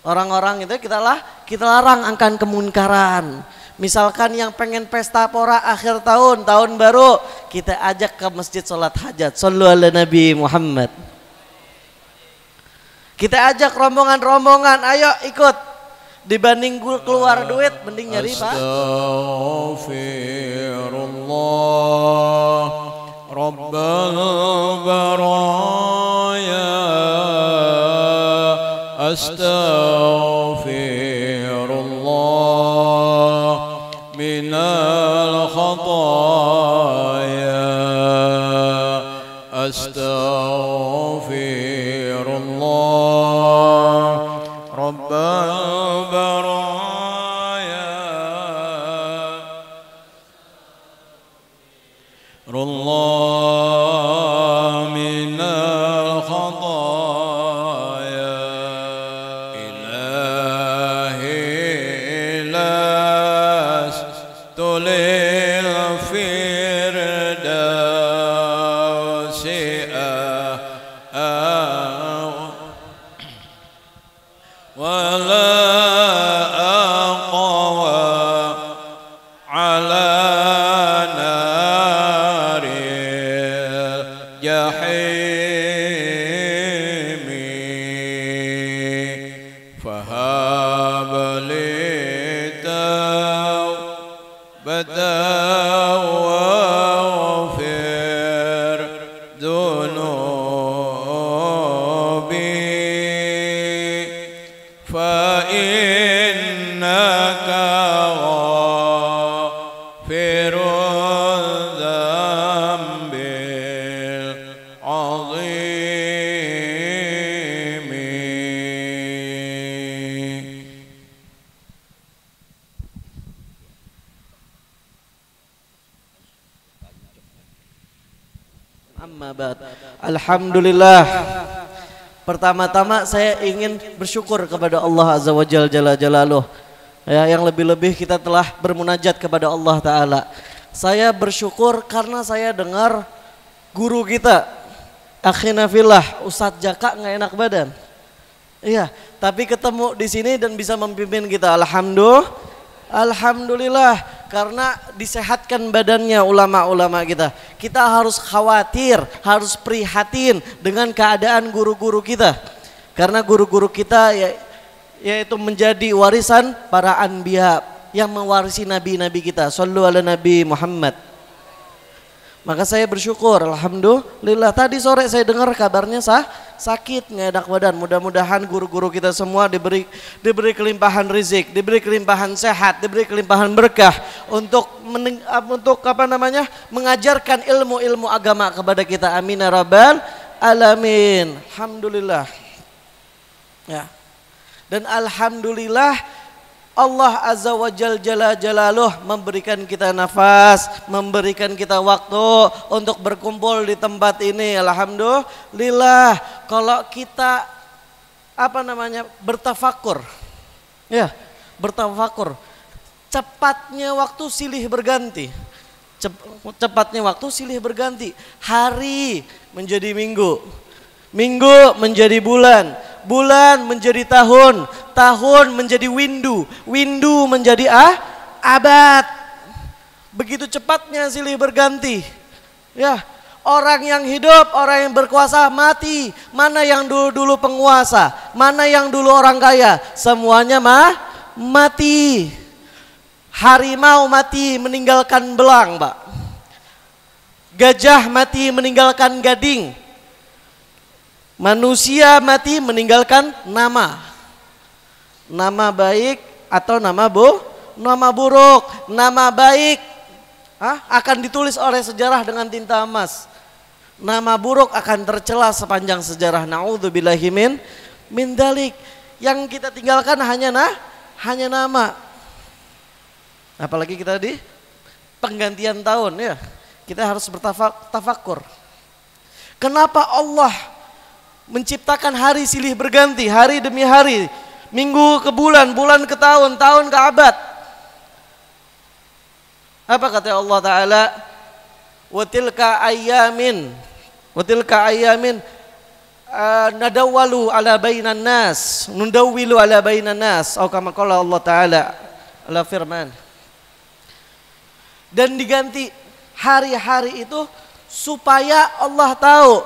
Orang-orang itu kita larang akan kemunkaran. Misalkan yang pengen pesta pora akhir tahun, tahun baru, kita ajak ke masjid sholat hajat. Shallu ala Nabi Muhammad. Kita ajak rombongan-rombongan, ayo ikut. Dibanding keluar duit, mending nyari Pak. Astaghfirullah Rabbal baraya Astaghfirullah minal khataya Astaghfirullah Rabbal baraya Rullah minal khataya Ilahi lastulil firdausi wala aqwa ala naril jahimi fahab li tawbatan waghfir dhunubi fa innaka ghafirul dzambil azimi. Amma ba'd. Alhamdulillah. Pertama-tama saya ingin bersyukur kepada Allah Azza wa Jalla Jalaluh. Ya, yang lebih-lebih kita telah bermunajat kepada Allah Ta'ala. Saya bersyukur karena saya dengar guru kita, akhina fillah, Ustadz Jaka nggak enak badan. Iya, tapi ketemu di sini dan bisa memimpin kita. Alhamdulillah, karena disehatkan badannya ulama-ulama kita. Kita harus khawatir, harus prihatin dengan keadaan guru-guru kita. Karena guru-guru kita yaitu menjadi warisan para anbiya yang mewarisi nabi-nabi kita. Shallu ala Nabi Muhammad. Maka saya bersyukur, alhamdulillah. Tadi sore saya dengar kabarnya sakit, nggak enak badan. Mudah-mudahan guru-guru kita semua diberi kelimpahan rizki, diberi kelimpahan sehat, diberi kelimpahan berkah untuk mengajarkan ilmu-ilmu agama kepada kita. Amin ya rabbal alamin. Alhamdulillah. Ya. Dan alhamdulillah Allah Azza wa Jalla Jalaluh memberikan kita nafas, memberikan kita waktu untuk berkumpul di tempat ini. Alhamdulillah. Kalau kita bertafakur, ya, bertafakur. Cepatnya waktu silih berganti. Cepatnya waktu silih berganti. Hari menjadi minggu, minggu menjadi bulan, bulan menjadi tahun, tahun menjadi windu, windu menjadi abad. Begitu cepatnya silih berganti. Ya, orang yang hidup, orang yang berkuasa mati. Mana yang dulu penguasa, mana yang dulu orang kaya, semuanya mati. Harimau mati meninggalkan belang, Pak. Gajah mati meninggalkan gading. Manusia mati meninggalkan nama. Nama baik atau nama buruk. Nama baik akan ditulis oleh sejarah dengan tinta emas. Nama buruk akan tercela sepanjang sejarah. Na'udzubillahi min dalik. Yang kita tinggalkan hanya nama. Apalagi kita di penggantian tahun, ya. Kita harus bertafakur. Kenapa Allah menciptakan hari silih berganti, hari demi hari, minggu ke bulan, bulan ke tahun, tahun ke abad? Apa kata Allah Ta'ala? Wa tilka ayyamin nadawwalu ala bainan nas, nundawwilu ala bainan nas, atau kama qala Allah taala ala firman. Dan diganti hari-hari itu supaya Allah tahu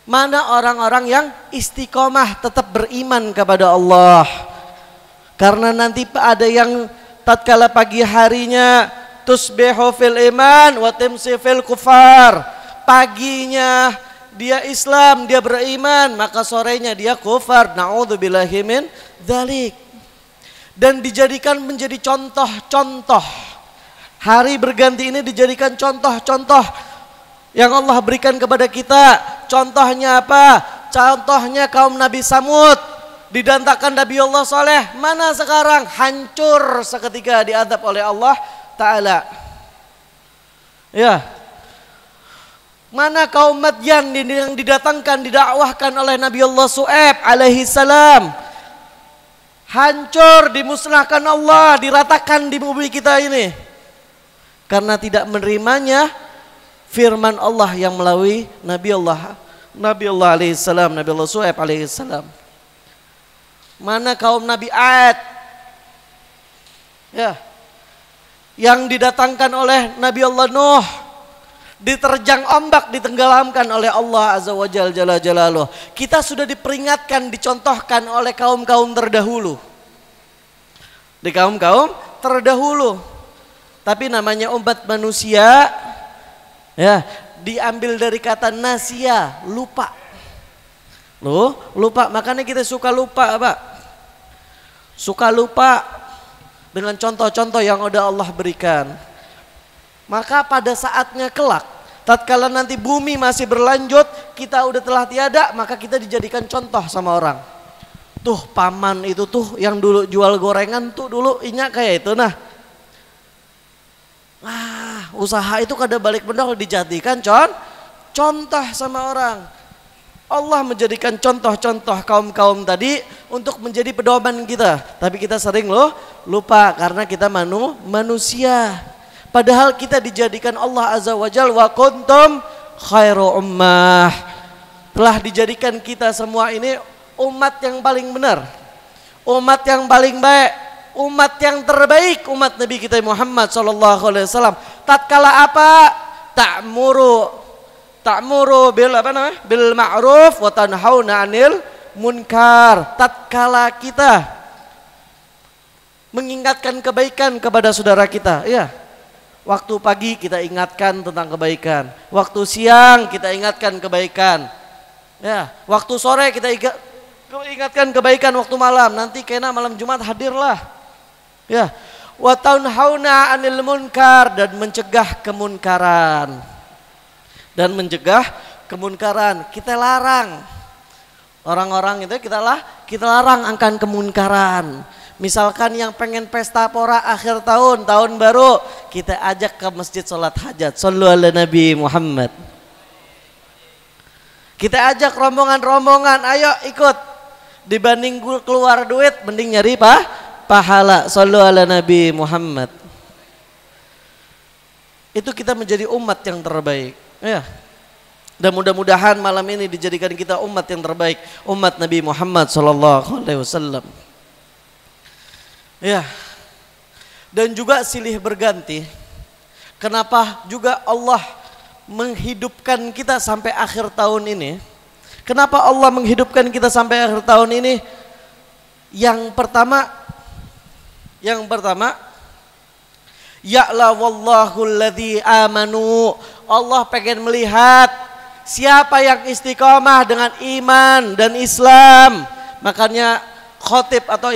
mana orang-orang yang istiqomah tetap beriman kepada Allah. Karena nanti ada yang tatkala pagi harinya tusbihu fil iman wa timsi fil kufar. Paginya dia Islam, dia beriman, maka sorenya dia kufar. Na'udzubillahi min dzalik. Dan dijadikan menjadi contoh-contoh. Hari berganti ini dijadikan contoh-contoh yang Allah berikan kepada kita. Contohnya apa? Contohnya kaum Nabi Samud. Didantakan Nabi Allah Saleh. Mana sekarang? Hancur seketika diadab oleh Allah Ta'ala. Ya. Mana kaum Madyan yang didatangkan, didakwahkan oleh Nabi Allah Su'aib alaihi salam. Hancur, dimusnahkan Allah, diratakan di bumi kita ini. Karena tidak menerimanya firman Allah yang melalui Nabi Allah alaihi salam, Nabi Allah Su'aib alaihi salam. Mana kaum Nabi Ad, ya, yang didatangkan oleh Nabi Allah Nuh, diterjang ombak, ditenggelamkan oleh Allah Azza wa Jalla Jalla Jalaluh. Kita sudah diperingatkan, dicontohkan oleh kaum-kaum terdahulu. Di kaum-kaum terdahulu. Tapi namanya umat manusia, ya, diambil dari kata nasia, lupa. Loh, lupa. Makanya kita suka lupa, Pak. Suka lupa dengan contoh-contoh yang udah Allah berikan. Maka pada saatnya kelak, tatkala nanti bumi masih berlanjut, kita udah telah tiada, maka kita dijadikan contoh sama orang. Tuh paman itu tuh yang dulu jual gorengan tuh dulu ingat kayak itu nah. Usaha itu kada balik benar dijadikan contoh sama orang. Allah menjadikan contoh-contoh kaum-kaum tadi untuk menjadi pedoman kita. Tapi kita sering lupa karena kita manusia. Padahal kita dijadikan Allah Azza wa Jalla wa kuntum khairu ummah. Telah dijadikan kita semua ini umat yang paling benar. Umat yang paling baik. Umat yang terbaik, umat Nabi kita Muhammad sallallahu alaihi wasallam. Tatkala apa? Ta'muru bil bil ma'ruf wa tanhauna 'anil munkar. Tatkala kita mengingatkan kebaikan kepada saudara kita, ya. Waktu pagi kita ingatkan tentang kebaikan. Waktu siang kita ingatkan kebaikan. Ya, waktu sore kita ingatkan kebaikan, waktu malam. Nanti kena malam Jumat hadirlah. Ya. Wa tanhauna 'anil munkar, dan mencegah kemunkaran. Dan mencegah kemunkaran. Kita larang orang-orang itu, kita larang akan kemunkaran. Misalkan yang pengen pesta pora akhir tahun, tahun baru, kita ajak ke masjid sholat hajat. Shallu ala Nabi Muhammad. Kita ajak rombongan-rombongan, ayo ikut. Dibanding keluar duit, mending nyari pahala. Shallu ala Nabi Muhammad. Itu kita menjadi umat yang terbaik. Ya. Dan mudah-mudahan malam ini dijadikan kita umat yang terbaik, umat Nabi Muhammad sallallahu alaihi wasallam. Ya. Dan juga silih berganti. Kenapa juga Allah menghidupkan kita sampai akhir tahun ini? Kenapa Allah menghidupkan kita sampai akhir tahun ini? Yang pertama ya'la wallahu alladzi amanu. Allah pengen melihat siapa yang istiqomah dengan iman dan Islam. Makanya khotib atau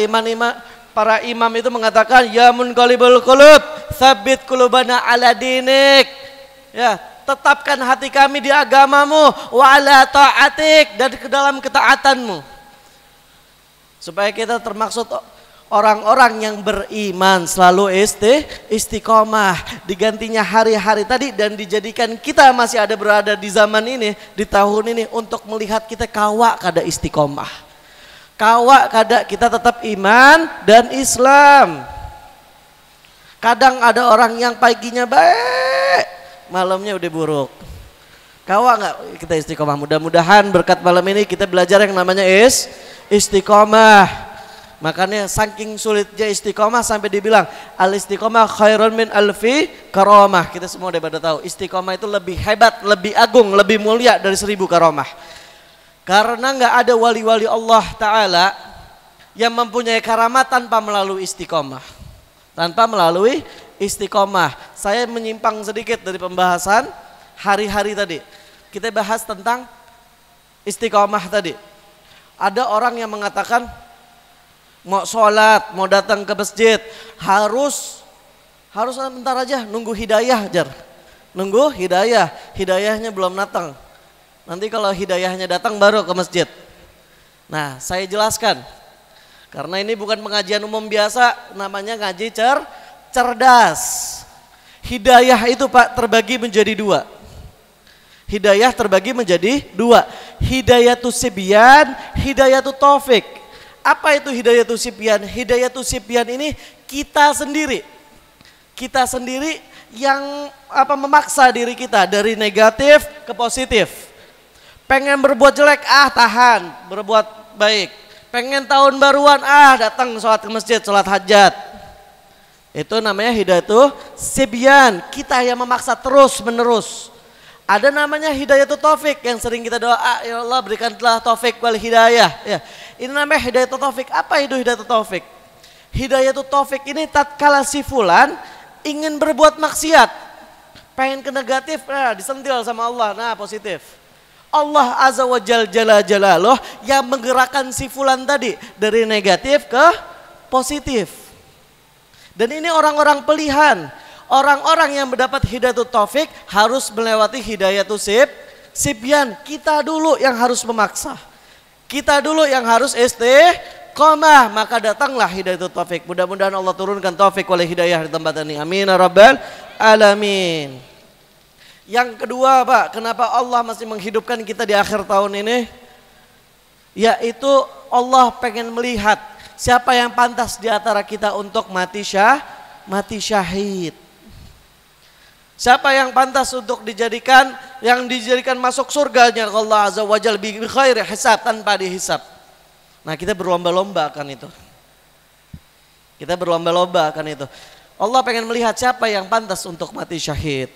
para imam itu mengatakan, ya munqalibul qulub, tsabbit qulubana ala dinik. Ya, tetapkan hati kami di agamamu, wa ala ta'atik, dan ke dalam ketaatanmu. Supaya kita termaksud orang-orang yang beriman, selalu istiqomah. Digantinya hari-hari tadi, dan dijadikan kita masih ada berada di zaman ini, di tahun ini, untuk melihat kita kawak kada istiqomah, kawak kada kita tetap iman dan Islam. Kadang ada orang yang paginya baik, malamnya udah buruk. Kawa nggak kita istiqomah? Mudah-mudahan berkat malam ini kita belajar yang namanya istiqomah. Makanya saking sulitnya istiqomah sampai dibilang al istiqomah khairun min alfi karamah. Kita semua udah pada tahu istiqomah itu lebih hebat, lebih agung, lebih mulia dari 1000 karamah. Karena nggak ada wali-wali Allah Ta'ala yang mempunyai karamat tanpa melalui istiqomah. Tanpa melalui istiqomah. Saya menyimpang sedikit dari pembahasan hari-hari tadi. Kita bahas tentang istiqomah tadi. Ada orang yang mengatakan mau sholat, mau datang ke masjid, harus bentar aja nunggu hidayah, Jar. Nunggu hidayah, hidayahnya belum datang. Nanti kalau hidayahnya datang baru ke masjid. Nah, saya jelaskan. Karena ini bukan pengajian umum biasa, namanya ngaji cerdas. Hidayah itu Pak terbagi menjadi 2. Hidayah terbagi menjadi 2. Hidayatus sibyan, hidayatus taufik. Apa itu hidayatus sibyan? Hidayatus sibyan ini kita sendiri. Kita sendiri yang memaksa diri kita dari negatif ke positif. Pengen berbuat jelek, tahan, berbuat baik. Pengen tahun baruan, datang sholat ke masjid, sholat hajat. Itu namanya hidayatus sibyan. Kita yang memaksa terus menerus. Ada namanya hidayatul taufik yang sering kita doa, ya Allah berikanlah taufik wal hidayah. Ya, ini namanya hidayatul taufik. Apa itu hidayatul taufik? Hidayatul taufik ini tatkala si fulan ingin berbuat maksiat, pengen ke negatif, disentil sama Allah, positif. Allah Azza wa Jalla Jalaluh yang menggerakkan si fulan tadi dari negatif ke positif. Dan ini orang-orang pilihan. Orang-orang yang mendapat hidayatul taufik harus melewati hidayatul sibyan. Kita dulu yang harus memaksa. Kita dulu yang harus istiqomah. Maka datanglah hidayatul taufik. Mudah-mudahan Allah turunkan taufik wal hidayah di tempat ini. Amin ya rabbal alamin. Yang kedua Pak, kenapa Allah masih menghidupkan kita di akhir tahun ini? Yaitu Allah pengen melihat siapa yang pantas di antara kita untuk mati syahid. Siapa yang pantas untuk dijadikan masuk surganya Allah Azza wa Jalla bi khairi hisab, tanpa dihisab. Nah, kita berlomba-lomba akan itu. Allah pengen melihat siapa yang pantas untuk mati syahid.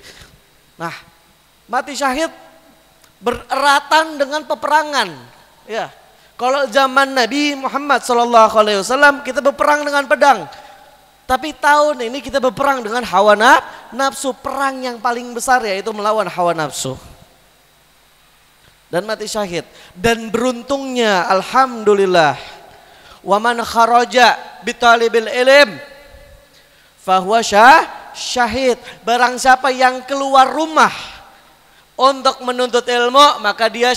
Nah, mati syahid bereratan dengan peperangan. Ya. Kalau zaman Nabi Muhammad SAW kita berperang dengan pedang. Tapi tahun ini kita berperang dengan hawa nafsu. Perang yang paling besar yaitu melawan hawa nafsu. Dan mati syahid. Dan beruntungnya alhamdulillah. Wa man kharaja bitalibil ilm fahuwa syahid. Barang siapa yang keluar rumah untuk menuntut ilmu, maka dia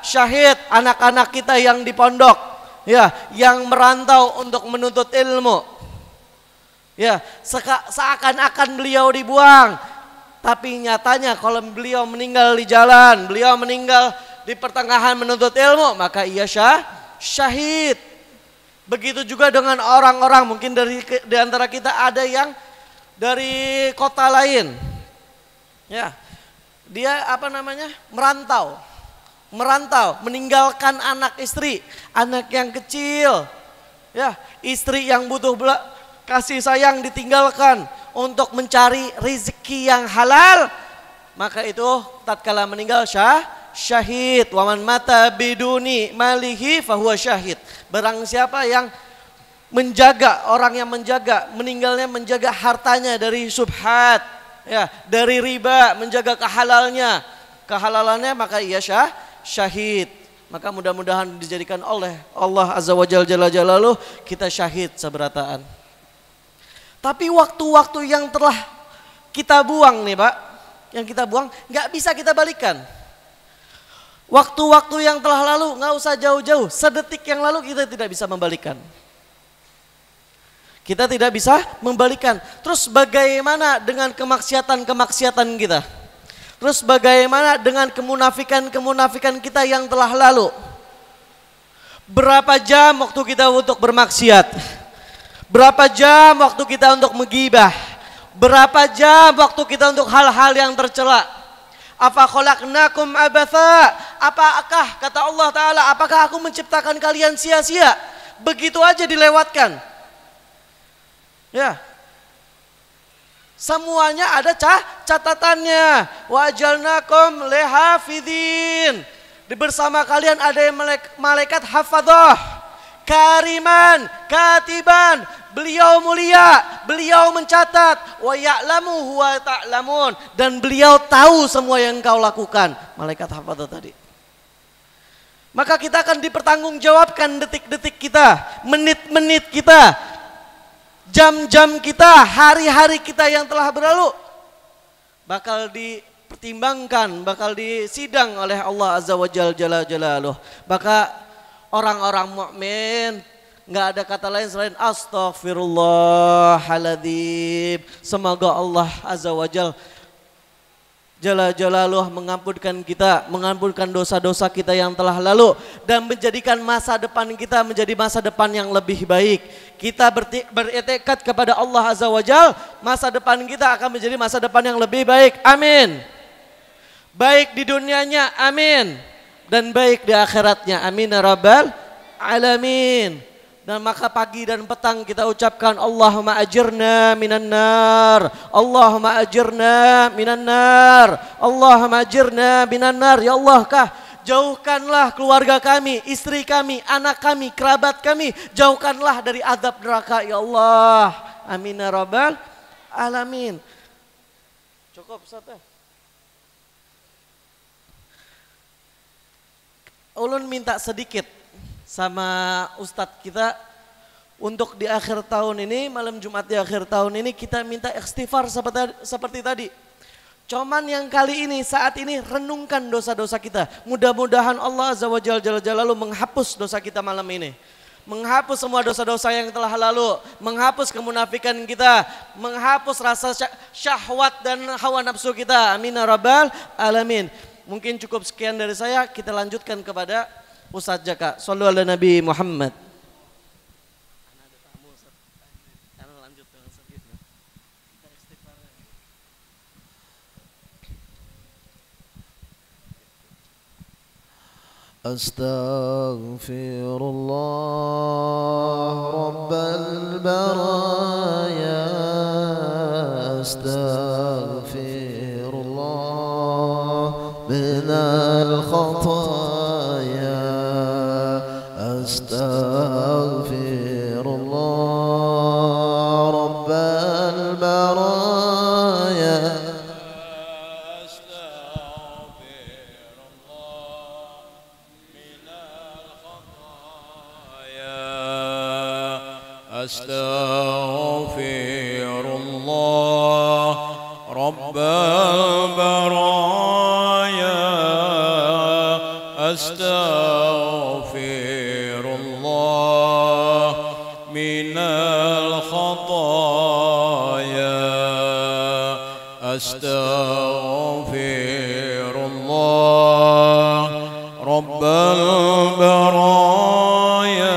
syahid. Anak-anak kita yang di pondok, ya, yang merantau untuk menuntut ilmu. Ya, seakan-akan beliau dibuang, tapi nyatanya kalau beliau meninggal di jalan, beliau meninggal di pertengahan menuntut ilmu, maka ia syahid. Begitu juga dengan orang-orang, mungkin di antara kita ada yang dari kota lain, ya, dia merantau, meninggalkan anak istri, anak yang kecil, ya, istri yang butuh kasih sayang ditinggalkan untuk mencari rezeki yang halal, maka itu tatkala meninggal syahid. Waman mata biduni malihi fahuwa syahid. Barang siapa yang menjaga, orang yang meninggalnya menjaga hartanya dari subhat, ya, dari riba, menjaga kehalalannya, maka ia syahid. Maka mudah-mudahan dijadikan oleh Allah Azza wa Jalla Jalaluh kita syahid seberataan. Tapi waktu-waktu yang telah kita buang nih Pak, yang kita buang nggak bisa kita balikan. Waktu-waktu yang telah lalu nggak usah jauh-jauh, sedetik yang lalu kita tidak bisa membalikan. Kita tidak bisa membalikan. Terus bagaimana dengan kemaksiatan kita? Terus bagaimana dengan kemunafikan kita yang telah lalu? Berapa jam waktu kita untuk bermaksiat? Berapa jam waktu kita untuk menggibah? Berapa jam waktu kita untuk hal-hal yang tercela? Afa khalaqnakum abatha? Apakah kata Allah Ta'ala, apakah aku menciptakan kalian sia-sia? Begitu aja dilewatkan. Ya. Semuanya ada catatannya. Wa ajalnakum lihafidhin. Bersama kalian ada yang malaikat hafadhah, kariman, katiban. Beliau mulia, beliau mencatat. Wa ya'lamu huwa ta'lamun. Dan beliau tahu semua yang kau lakukan. Malaikat hafadhah tadi. Maka kita akan dipertanggungjawabkan detik-detik kita, menit-menit kita, jam-jam kita, hari-hari kita yang telah berlalu. Bakal dipertimbangkan, bakal disidang oleh Allah Azza wa Jalla Jalaluh. Maka orang-orang mukmin nggak ada kata lain selain astaghfirullahaladzim. Semoga Allah Azza wa Jalla Jalaluh mengampunkan kita, mengampunkan dosa-dosa kita yang telah lalu dan menjadikan masa depan kita menjadi masa depan yang lebih baik. Kita beriktikad kepada Allah Azza wa Jalla, masa depan kita akan menjadi masa depan yang lebih baik. Amin. Baik di dunianya, amin. Dan baik di akhiratnya, amin ya rabbal alamin. Dan maka pagi dan petang kita ucapkan Allahumma ajirna minan nar, Allahumma ajirna minan nar, Allahumma ajirna minan nar. Ya Allah, jauhkanlah keluarga kami, istri kami, anak kami, kerabat kami, jauhkanlah dari azab neraka ya Allah. Amin ya rabbal alamin. Cukup Ustaz. Ulun minta sedikit sama Ustadz kita untuk di akhir tahun ini, malam Jumat di akhir tahun ini kita minta istighfar seperti tadi. Cuman yang kali ini, saat ini renungkan dosa-dosa kita. Mudah-mudahan Allah Azza wa Jalla Jalaluh menghapus dosa kita malam ini. Menghapus semua dosa-dosa yang telah lalu. Menghapus kemunafikan kita. Menghapus rasa syahwat dan hawa nafsu kita. Amin ya rabbal alamin. Mungkin cukup sekian dari saya, kita lanjutkan kepada Ustadz Jaka. Shallu ala Nabi Muhammad. Astaghfirullah Rabbal baraya. Astaghfirullah minal khataya. Astaghfirullah Rabbal baraya. Astaghfirullah Rabbal baraya. Astaghfirullah minal khataya. Astaghfirullah Rabbal baraya.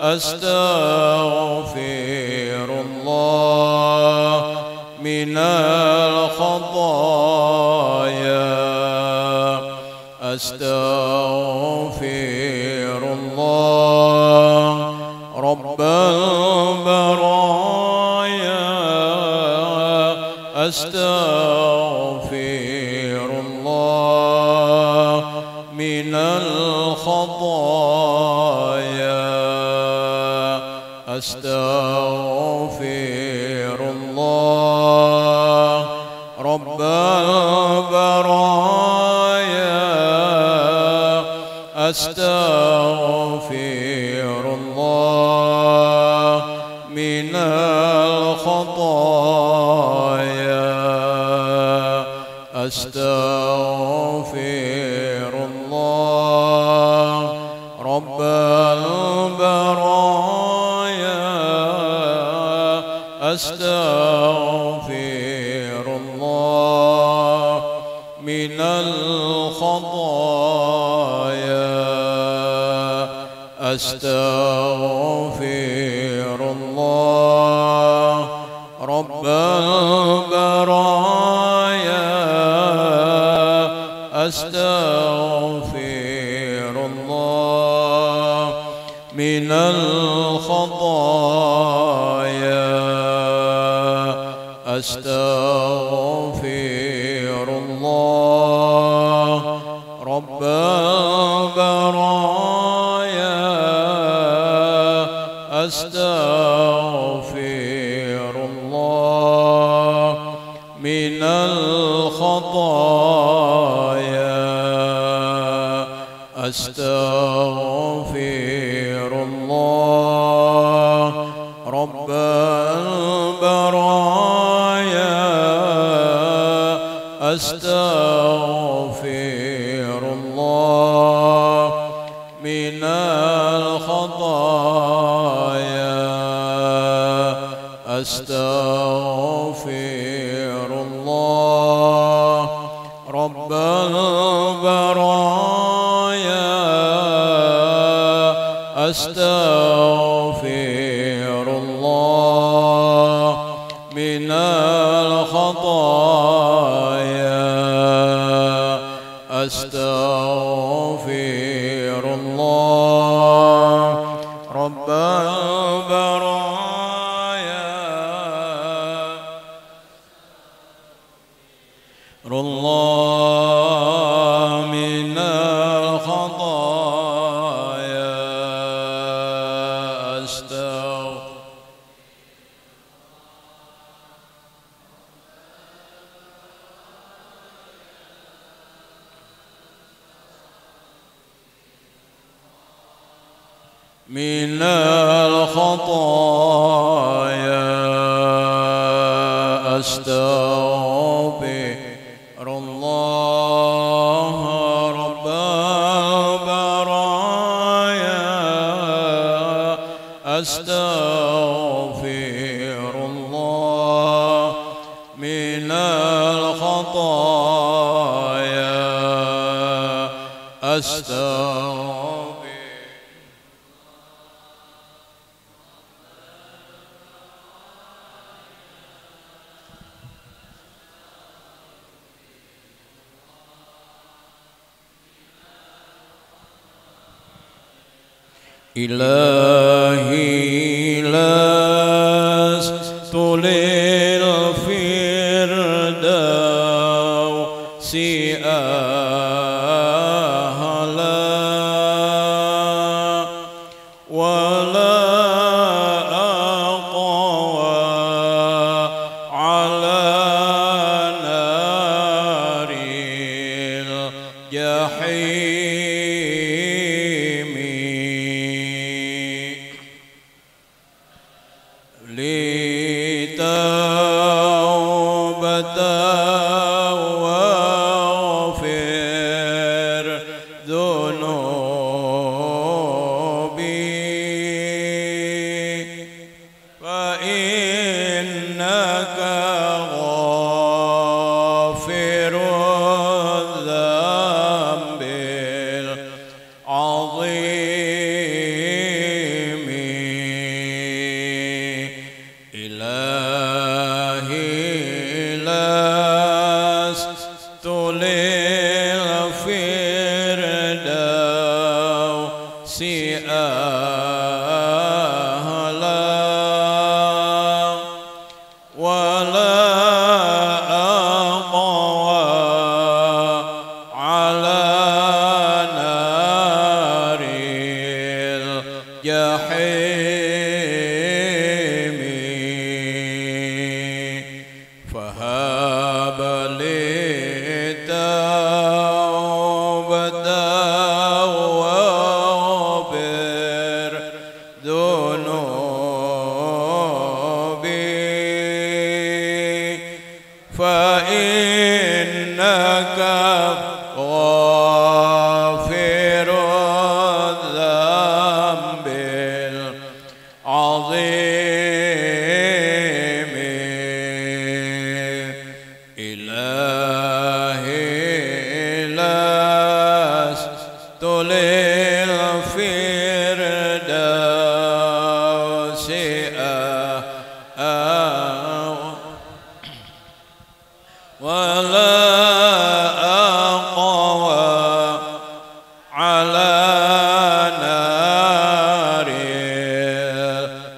Astaghfirullah minal khataya. Astaghfirullah Rabbal baraya. Astaghfirullah minal khataya. Astaghfirullah Rabbal baraya. Astaghfirullah minal khataya. Astaghfirullah Rabbal baraya. Astaghfirullah minal khataya. Astaghfirullah Rabbal baraya. الخطايا أستغفر الله رب البرايا أستغفر الله من الخطايا أستغفر الله رب البرايا أستغفر الله من الخطايا أستغفر الله رب البرايا أستغفر الله من الخطايا أستغفر الله رب البرايا الله من الخطايا أستغفر من الخطايا أستغفر الله رب البرايا أستغفر الله من الخطايا أستغفر إلهي لست للفردوس أهلا ولا أقوى على نار الجحيم لتوبة واغفر ذنوبي فإنك غافر الذنب العظيم إلهي لست للفردوس أهلا ولا أقوى على نار الجحيم فهب لي توبة واغفر ذنوبي فإنك غافر الذنب العظيم إلهي لست للفردوس ولا أقوى على نار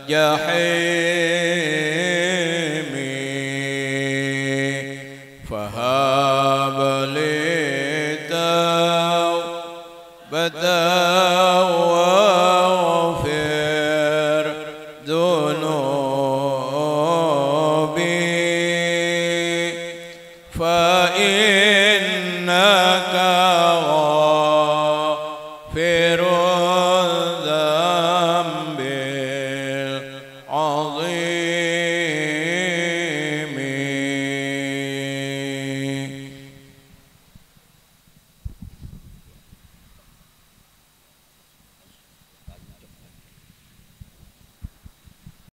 الجحيم فهب لي توبة